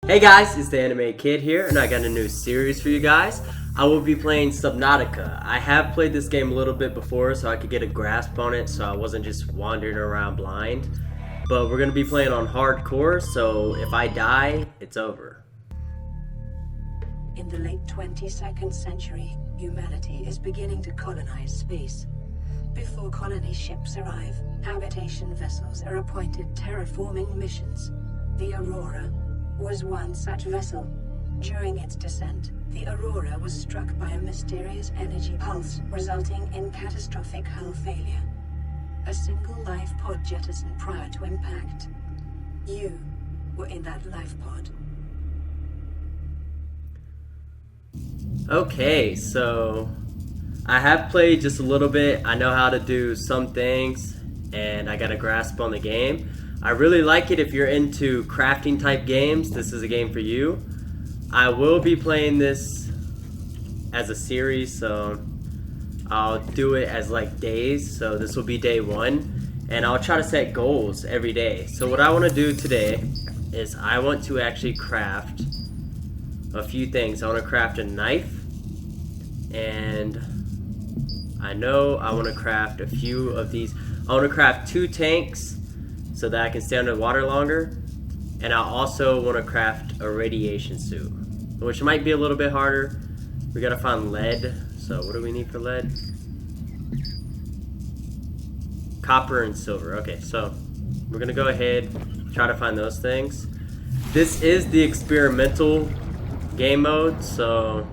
Hey guys, it's the Anime Kid here, and I got a new series for you guys. I will be playing Subnautica. I have played this game a little bit before, so I could get a grasp on it, so I wasn't just wandering around blind. But we're going to be playing on hardcore, so if I die, it's over. In the late 22nd century, humanity is beginning to colonize space. Before colony ships arrive, habitation vessels are appointed terraforming missions. The Aurora was one such vessel. During its descent, the Aurora was struck by a mysterious energy pulse, resulting in catastrophic hull failure. A single life pod jettisoned prior to impact. You were in that life pod. Okay, so I have played just a little bit. I know how to do some things, and I got a grasp on the game. I really like it if you're into crafting type games. This is a game for you. I will be playing this as a series, so I'll do it as like days. So this will be day 1, and I'll try to set goals every day. So what I want to do today is I want to actually craft a few things. I want to craft a knife, and I know I want to craft a few of these. I want to craft 2 tanks so that I can stay underwater longer, and I also want to craft a radiation suit, which might be a little bit harder. We gotta find lead. So what do we need for lead? Copper and silver. Okay, so we're gonna go ahead, try to find those things. This is the experimental game mode, so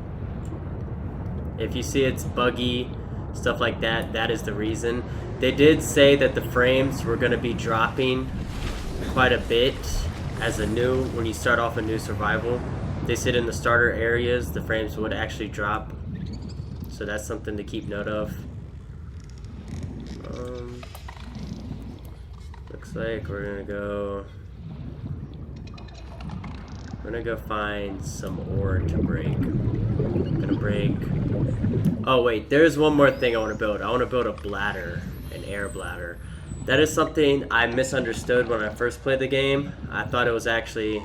if you see it's buggy, stuff like that, that is the reason. They did say that the frames were going to be dropping quite a bit when you start off a new survival. They said in the starter areas the frames would actually drop, so that's something to keep note of. Looks like we're gonna go find some ore to break. I'm gonna break. Oh wait, there's one more thing I want to build. I want to build a bladder, an air bladder. That is something I misunderstood when I first played the game. I thought it was actually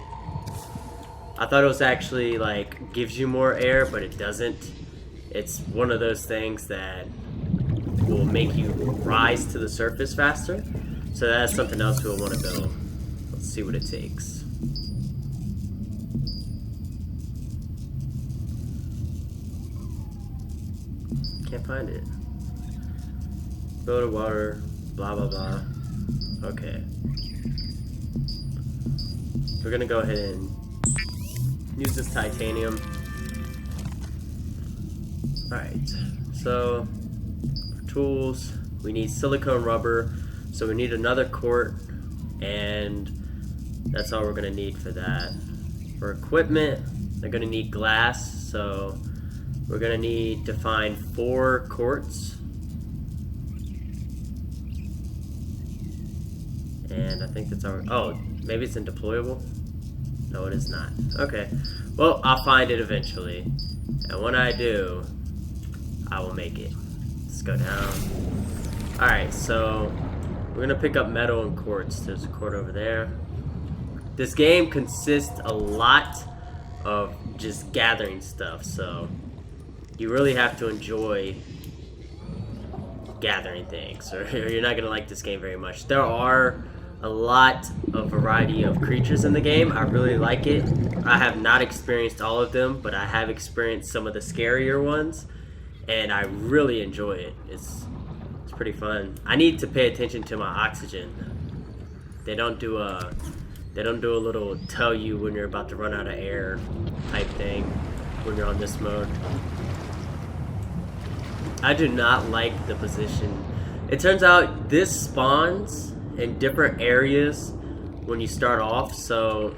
like gives you more air, but it doesn't. It's one of those things that will make you rise to the surface faster. So that's something else we'll want to build. Let's see what it takes. Can't find it. Go to water, blah blah blah. Okay. We're gonna go ahead and use this titanium. Alright, so for tools, we need silicone rubber, so we need another quart, and that's all we're gonna need for that. For equipment, they're gonna need glass, so we're gonna need to find 4 quartz. And I think that's our, oh, maybe it's in deployable? No, it is not. Okay, well, I'll find it eventually. And when I do, I will make it. Let's go down. Alright, so we're gonna pick up metal and quartz. There's a quart over there. This game consists a lot of just gathering stuff, so you really have to enjoy gathering things, or you're not gonna like this game very much. There are a lot of variety of creatures in the game. I really like it. I have not experienced all of them, but I have experienced some of the scarier ones, and I really enjoy it. It's pretty fun. I need to pay attention to my oxygen. They don't do a little tell you when you're about to run out of air type thing when you're on this mode. I do not like the position. It turns out this spawns in different areas when you start off, so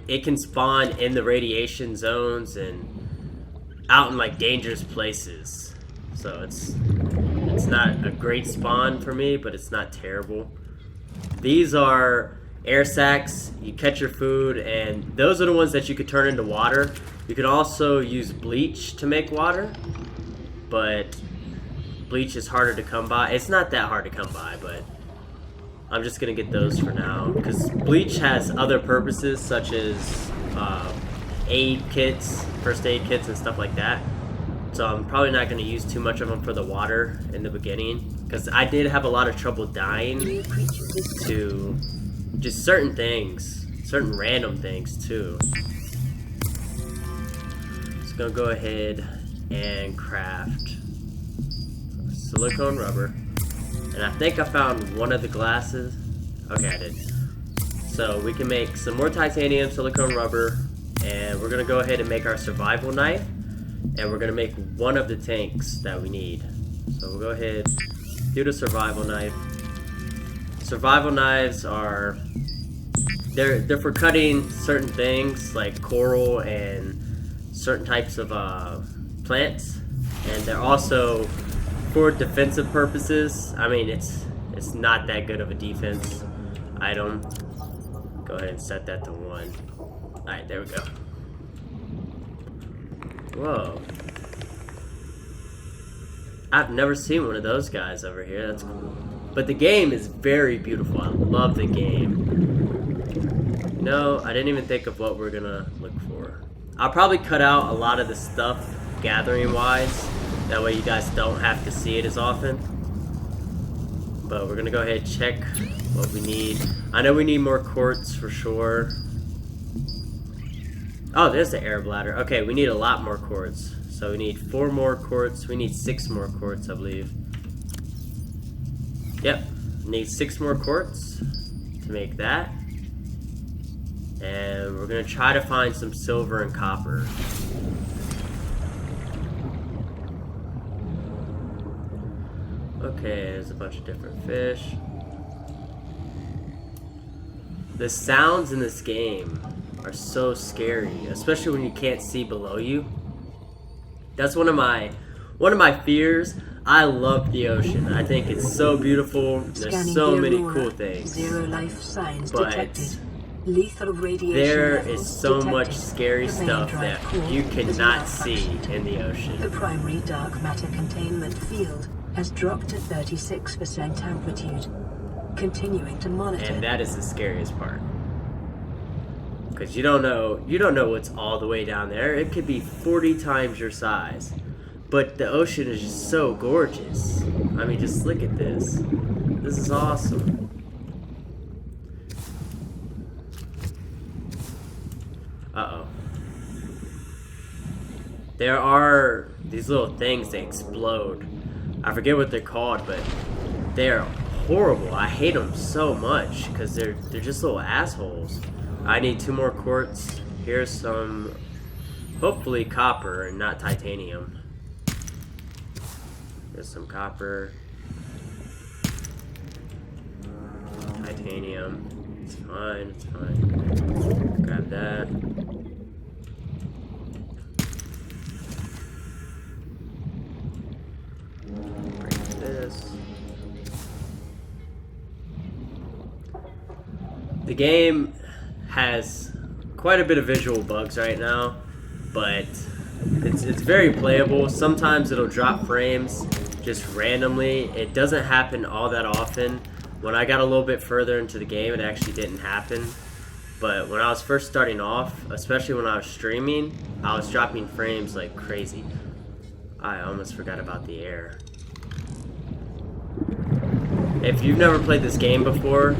it can spawn in the radiation zones and out in like dangerous places. So it's not a great spawn for me, but it's not terrible. These are air sacs. You catch your food, and those are the ones that you could turn into water. You can also use bleach to make water, but bleach is harder to come by. It's not that hard to come by, but I'm just gonna get those for now, because bleach has other purposes, such as aid kits, first aid kits and stuff like that. So I'm probably not going to use too much of them for the water in the beginning, because I did have a lot of trouble dying to just certain things, certain random things too. Just going to go ahead and craft a silicone rubber. And I think I found one of the glasses. Okay, I did. So we can make some more titanium, silicone rubber, and we're going to go ahead and make our survival knife. And we're going to make one of the tanks that we need. So we'll go ahead, do the survival knife. Survival knives are, they're for cutting certain things like coral and certain types of plants. And they're also for defensive purposes. I mean, it's not that good of a defense item. Go ahead and set that to 1. Alright, there we go. Whoa. I've never seen one of those guys over here. That's cool. But the game is very beautiful. I love the game. No, I didn't even think of what we're gonna look for. I'll probably cut out a lot of the stuff gathering wise. That way you guys don't have to see it as often. But we're gonna go ahead and check what we need. I know we need more quartz for sure. Oh, there's the air bladder. Okay, we need a lot more quartz. So we need 4 more quartz. We need 6 more quartz, I believe. Yep, need 6 more quartz to make that. And we're gonna try to find some silver and copper. Okay, there's a bunch of different fish. The sounds in this game are so scary, especially when you can't see below you. That's one of my fears. I love the ocean. I think it's so beautiful. There's so many cool things. Zero life signs but detected. Lethal radiation there levels is so detected. much scary The main stuff drive that core you is cannot see malfunctioned. in the ocean. The primary dark matter containment field has dropped to 36% amplitude. Continuing to monitor. And that is the scariest part. Because you don't know what's all the way down there. It could be 40 times your size. But the ocean is just so gorgeous. I mean, just look at this. This is awesome. Uh-oh. There are these little things that explode. I forget what they're called, but they're horrible. I hate them so much because they're just little assholes. I need 2 more quartz. Here's some, hopefully copper and not titanium. There's some copper. Titanium. It's fine, it's fine. Grab that. Break this. The game has quite a bit of visual bugs right now, but it's very playable. Sometimes it'll drop frames just randomly. It doesn't happen all that often. When I got a little bit further into the game, it actually didn't happen. But when I was first starting off, especially when I was streaming, I was dropping frames like crazy. I almost forgot about the air. If you've never played this game before,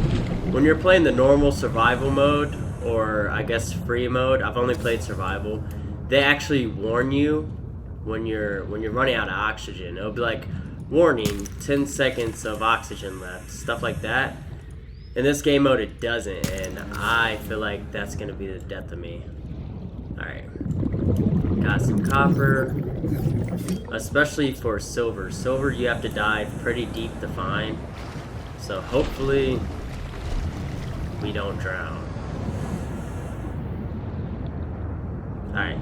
when you're playing the normal survival mode, or I guess free mode, I've only played survival, they actually warn you when you're running out of oxygen. It'll be like, warning, 10 seconds of oxygen left, stuff like that. In this game mode it doesn't, and I feel like that's gonna be the death of me. Alright, got some copper, especially for silver. Silver you have to dive pretty deep to find, so hopefully we don't drown. Alright,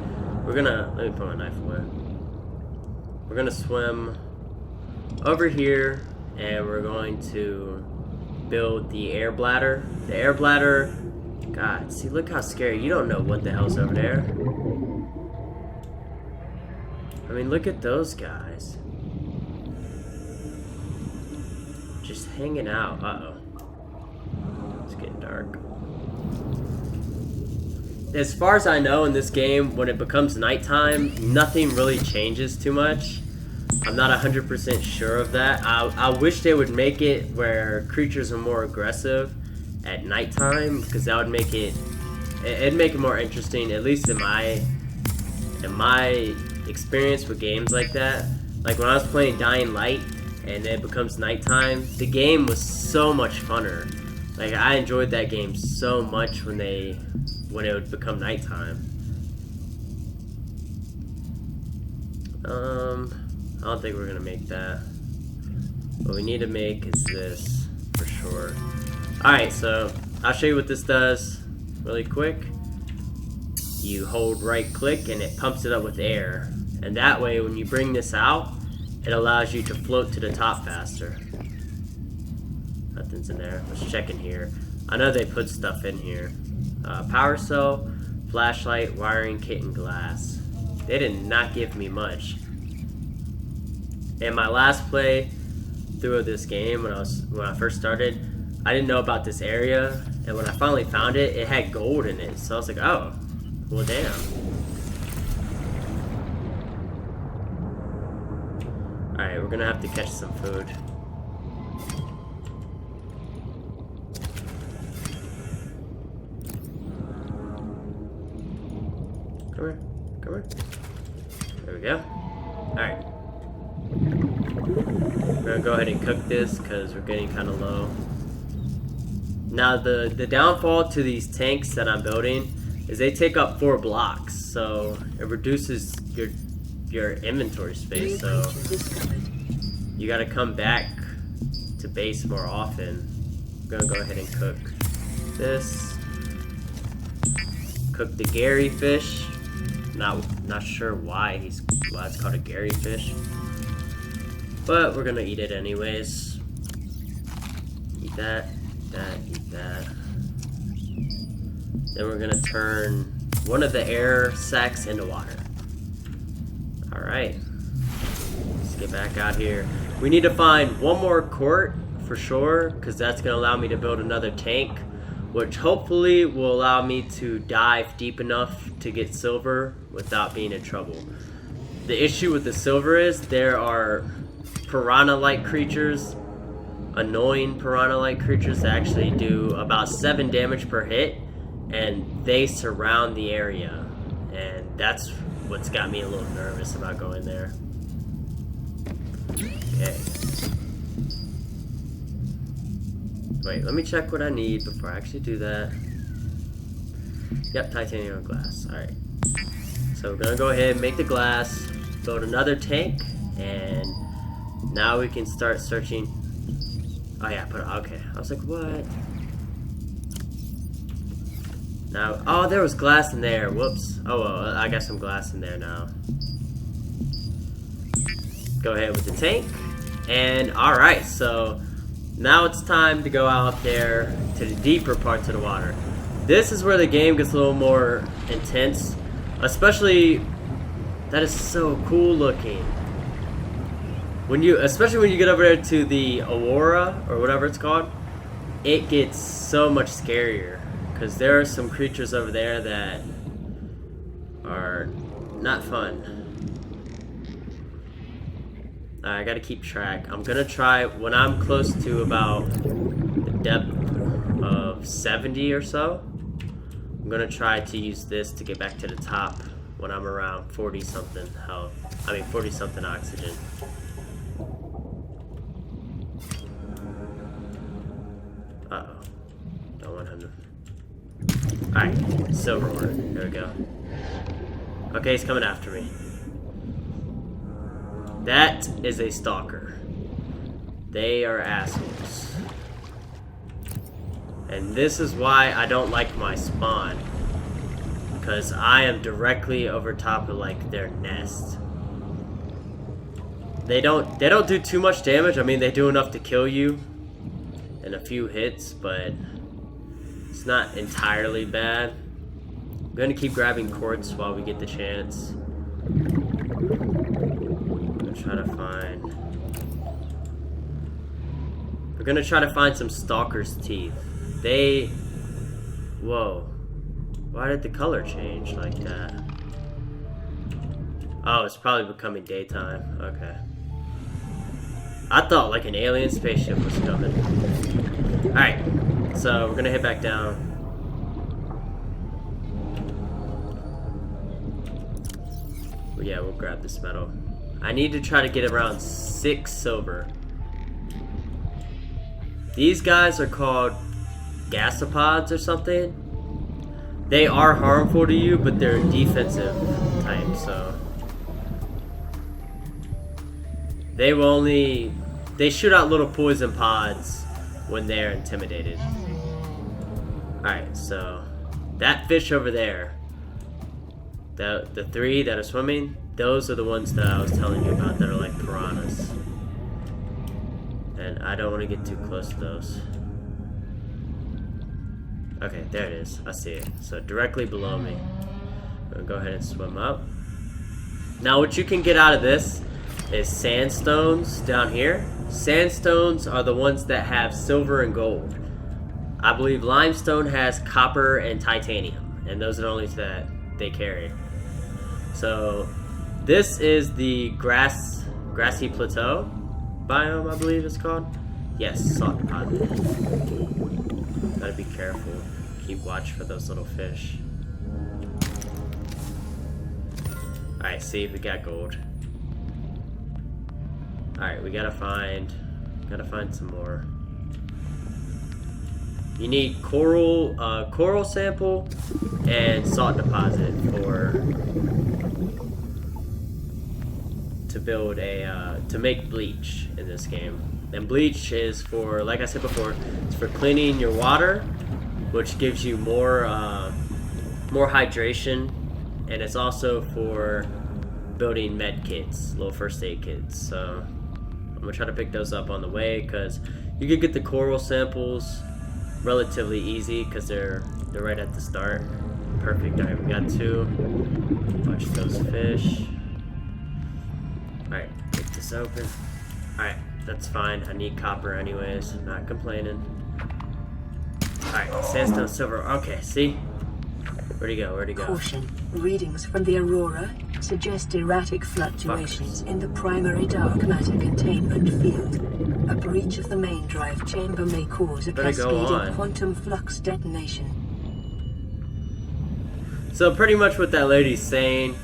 we're gonna, let me put my knife away. We're gonna swim over here, and we're going to build the air bladder. The air bladder, God, see, look how scary. You don't know what the hell's over there. I mean, look at those guys. Just hanging out. Uh-oh. It's getting dark. as far as I know in this game, when it becomes nighttime, nothing really changes too much. I'm not 100% sure of that. I wish they would make it where creatures are more aggressive at nighttime, because that would make it'd make it more interesting, at least in my experience with games like that. Like when I was playing Dying Light and it becomes nighttime, the game was so much funner. Like I enjoyed that game so much when it would become nighttime. I don't think we're gonna make that. What we need to make is this for sure. Alright, so I'll show you what this does really quick. You hold right click and it pumps it up with air. And that way when you bring this out, it allows you to float to the top faster. Nothing's in there. Let's check in here. I know they put stuff in here. Power cell, flashlight, wiring kit, and glass. They did not give me much. In my last play through of this game, when I first started, I didn't know about this area, and when I finally found it, it had gold in it. So I was like, oh, well damn. Alright, we're gonna have to catch some food. Come here, come here. There we go. Alright. We're gonna go ahead and cook this because we're getting kind of low. Now the downfall to these tanks that I'm building is they take up 4 blocks, so it reduces your inventory space. So you got to come back to base more often. I'm gonna go ahead and cook this. Cook the Gary fish. Not sure why it's called a Gary fish, but we're gonna eat it anyways. Eat that, eat that. Then we're gonna turn one of the air sacs into water. All right, let's get back out here. We need to find one more court for sure, because that's gonna allow me to build another tank, which hopefully will allow me to dive deep enough to get silver without being in trouble. The issue with the silver is there are piranha-like creatures, annoying piranha-like creatures that actually do about 7 damage per hit, and they surround the area, and that's what's got me a little nervous about going there. Okay. Wait, let me check what I need before I actually do that. Yep, titanium glass. Alright. So we're gonna go ahead and make the glass, build another tank, and now we can start searching. Oh yeah, okay. I was like, what? Now, oh, there was glass in there. Whoops. Oh well, I got some glass in there now. Go ahead with the tank. And alright, so now it's time to go out there to the deeper parts of the water. This is where the game gets a little more intense. Especially, that is so cool looking. Especially when you get over there to the Aurora, or whatever it's called, it gets so much scarier. Because there are some creatures over there that are not fun. I gotta keep track. I'm gonna try, when I'm close to about the depth of 70 or so, I'm gonna try to use this to get back to the top when I'm around 40 something health. 40 something oxygen. Uh-oh. Don't want him to... Alright, silver ore. There we go. Okay, he's coming after me. That is a stalker. They are assholes. And this is why I don't like my spawn. Because I am directly over top of like their nest. They don't do too much damage. I mean, they do enough to kill you in a few hits, but it's not entirely bad. I'm gonna keep grabbing quartz while we get the chance. We're gonna try to find some stalker's teeth. Whoa. Why did the color change like that? Oh, it's probably becoming daytime. Okay. I thought like an alien spaceship was coming. Alright, so we're gonna head back down. Well, yeah, we'll grab this metal. I need to try to get around 6 silver. These guys are called gasopods or something. They are harmful to you, but they're defensive type, so they shoot out little poison pods when they're intimidated. Alright, so that fish over there, the 3 that are swimming, those are the ones that I was telling you about that are like piranhas. And I don't want to get too close to those. Okay, there it is. I see it. So directly below me. I'm gonna go ahead and swim up. Now what you can get out of this is sandstones down here. Sandstones are the ones that have silver and gold. I believe limestone has copper and titanium, and those are the only that they carry. So this is the grassy plateau biome, I believe it's called. Yes, salt deposit. Gotta be careful. Keep watch for those little fish. Alright, see, we got gold. Alright, we gotta find some more. You need coral sample and salt deposit to build to make bleach in this game. And bleach is for, like I said before, it's for cleaning your water, which gives you more hydration, and it's also for building med kits, little first aid kits. So I'm gonna try to pick those up on the way, because you can get the coral samples relatively easy because they're right at the start. Perfect. Alright, we got 2. Watch those fish. Alright, get this open. Alright, that's fine. I need copper anyways. Not complaining. Alright, sandstone, silver. Okay, see? Where'd he go? Where'd he go? Caution. Readings from the Aurora suggest erratic fluctuations in the primary dark matter containment field. A breach of the main drive chamber may cause a cascading quantum flux detonation. So pretty much what that lady's saying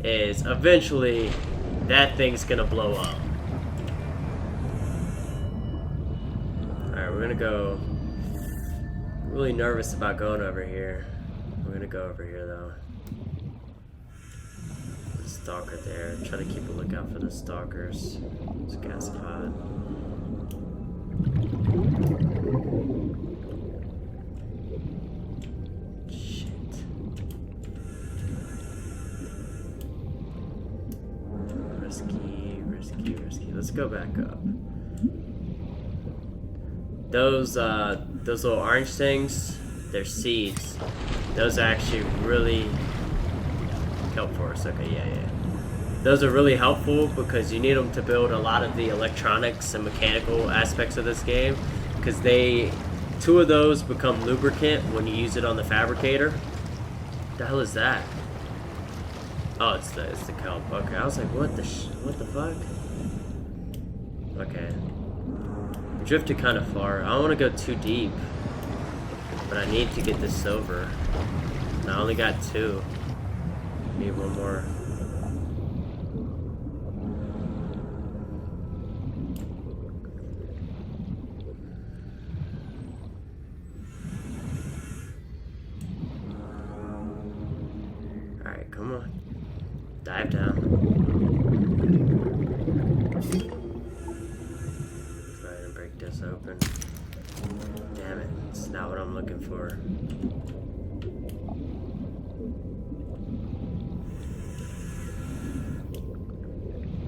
is eventually that thing's gonna blow up. Alright, we're gonna go. I'm really nervous about going over here. We're gonna go over here though. The stalker there. Try to keep a lookout for the stalkers. It's a gas pod. Shit. Risky. Let's go back up. Those little orange things, they're seeds. Those are actually really helpful for us. Okay, yeah. Those are really helpful because you need them to build a lot of the electronics and mechanical aspects of this game, because 2 of those become lubricant when you use it on the fabricator. What the hell is that? Oh, it's the kelp. Okay, I was like, what the fuck? Okay. We drifted kind of far. I don't want to go too deep, but I need to get this silver. And I only got 2. Need one more. Alright, come on. Dive down. Try and break this open. Damn it, it's not what I'm looking for.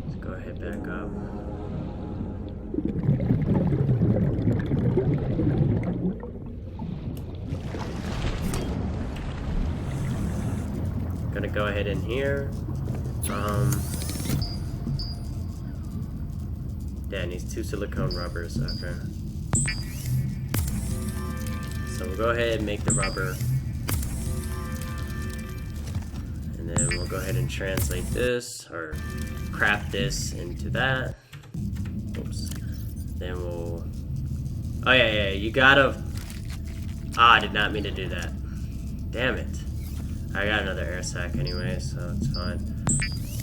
Let's go ahead back up. Gonna go ahead in here. Yeah, it needs 2 silicone rubbers. Okay. So we'll go ahead and make the rubber. And then we'll go ahead and translate this, or craft this into that. Oops. Then we'll... Oh yeah, you gotta... Ah, I did not mean to do that. Damn it. I got another air sac anyway, so it's fine.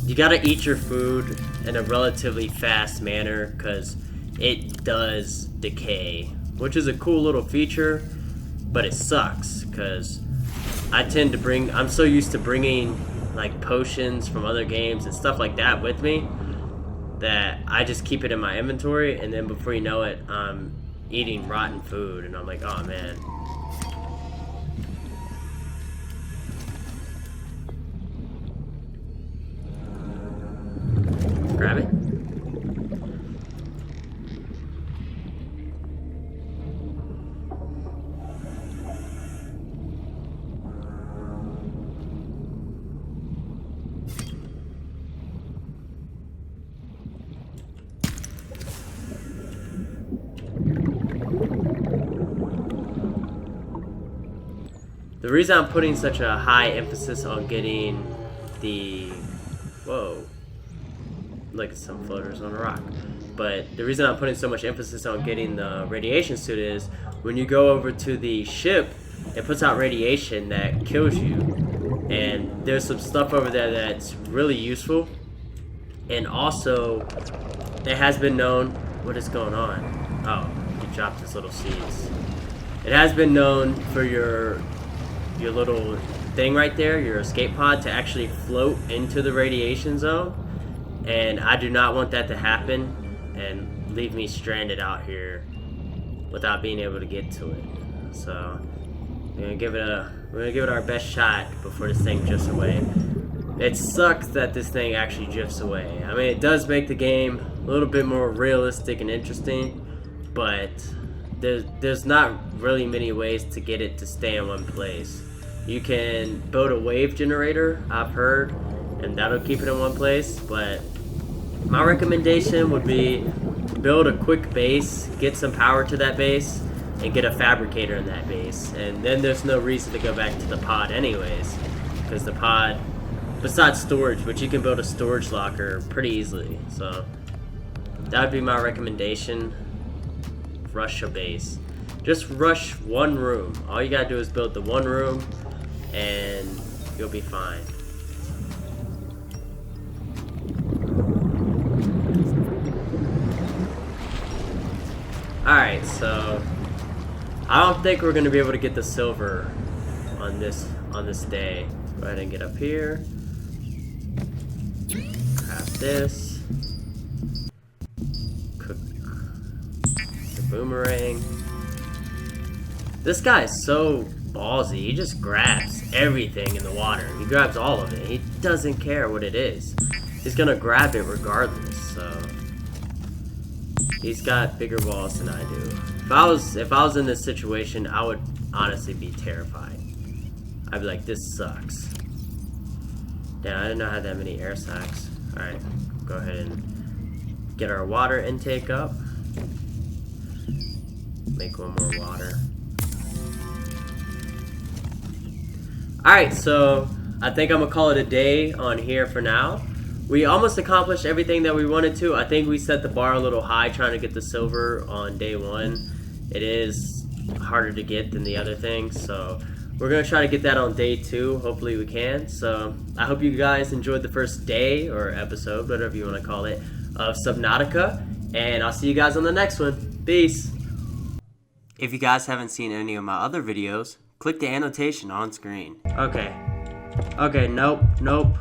You gotta eat your food in a relatively fast manner, because it does decay. Which is a cool little feature, but it sucks, because I tend to bring... I'm so used to bringing, like, potions from other games and stuff like that with me, that I just keep it in my inventory, and then before you know it, I'm eating rotten food, and I'm like, oh man. Grab it. The reason I'm putting such a high emphasis on getting the... Whoa. Like some floaters on a rock. But the reason I'm putting so much emphasis on getting the radiation suit is when you go over to the ship, it puts out radiation that kills you. And there's some stuff over there that's really useful. And also, it has been known... What is going on? Oh, you dropped this little seeds. It has been known for your little thing right there, your escape pod, to actually float into the radiation zone. And I do not want that to happen and leave me stranded out here without being able to get to it. So we're gonna give it our best shot before this thing drifts away. It sucks that this thing actually drifts away. I mean, it does make the game a little bit more realistic and interesting, but there's not really many ways to get it to stay in one place. You can build a wave generator, I've heard, and that'll keep it in one place, but my recommendation would be build a quick base, get some power to that base, and get a fabricator in that base. And then there's no reason to go back to the pod anyways, because the pod, besides storage, but you can build a storage locker pretty easily. So that would be my recommendation. Rush a base. Just rush one room. All you gotta do is build the one room, and you'll be fine. Alright, so I don't think we're gonna be able to get the silver on this day. Go ahead and get up here. Craft this. Cook the boomerang. This guy is so ballsy. He just grabs everything in the water. He grabs all of it. He doesn't care what it is. He's gonna grab it regardless, so he's got bigger balls than I do. If I was in this situation, I would honestly be terrified. I'd be like, this sucks. Damn, I didn't know I had that many air sacs. Alright, go ahead and get our water intake up. Make one more water. Alright, so I think I'm gonna call it a day on here for now. We almost accomplished everything that we wanted to. I think we set the bar a little high trying to get the silver on day one. It is harder to get than the other things, so we're going to try to get that on day 2. Hopefully we can. So I hope you guys enjoyed the first day, or episode, whatever you want to call it, of Subnautica, and I'll see you guys on the next one. Peace! If you guys haven't seen any of my other videos, click the annotation on screen. Okay, nope. Nope!